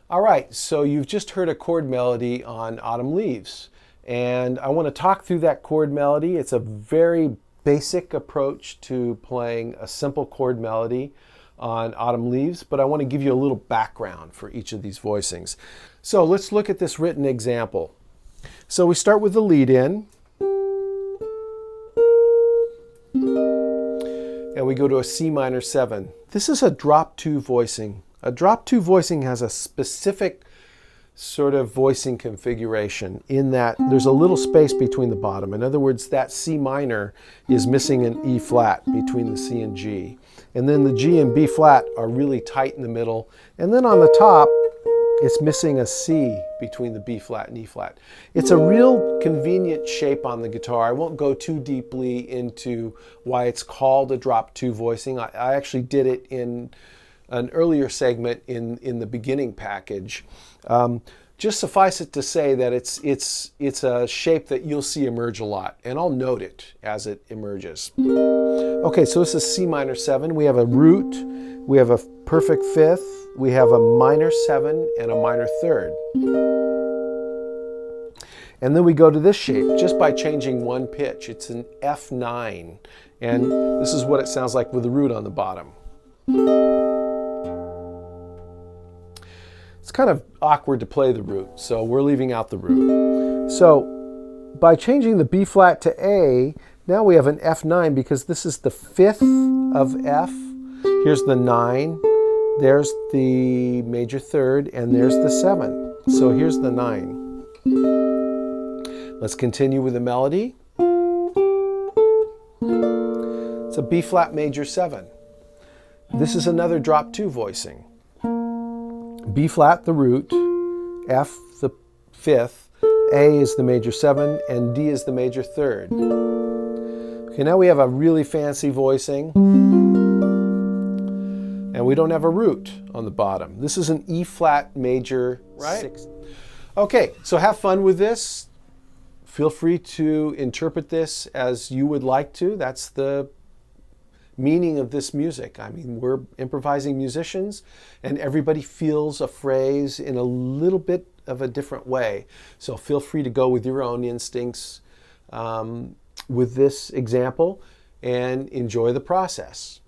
All right, so you've just heard a chord melody on Autumn Leaves, and I want to talk through that chord melody. It's a very basic approach to playing a simple chord melody on Autumn Leaves, but I want to give you a little background for each of these voicings. So let's look at this written example. So we start with the lead in, and we go to a C minor 7. This is a drop 2 voicing. A drop 2 voicing has a specific sort of voicing configuration in that there's a little space between the bottom. In other words, that C minor is missing an E flat between the C and G. And then the G and B flat are really tight in the middle. And then on the top, it's missing a C between the B flat and E flat. It's a real convenient shape on the guitar. I won't go too deeply into why it's called a drop 2 voicing. I actually did it in an earlier segment in the beginning package. Just suffice it to say that it's a shape that you'll see emerge a lot, and I'll note it as it emerges. Okay, so this is C minor 7. We have a root, we have a perfect fifth, we have a minor 7 and a minor 3rd. And then we go to this shape just by changing one pitch. It's an F9, and this is what it sounds like with the root on the bottom. It's kind of awkward to play the root, so we're leaving out the root. So by changing the B flat to A, now we have an F9 because this is the 5th of F. Here's the 9, there's the major 3rd, and there's the 7. So here's the 9. Let's continue with the melody. It's a B flat major 7. This is another drop 2 voicing. B flat, the root, F, the 5th, A is the major 7, and D is the major 3rd. Okay, now we have a really fancy voicing, and we don't have a root on the bottom. This is an E flat major 6. Okay, so have fun with this. Feel free to interpret this as you would like to. That's the meaning of this music. I mean, we're improvising musicians, and everybody feels a phrase in a little bit of a different way. So feel free to go with your own instincts with this example and enjoy the process.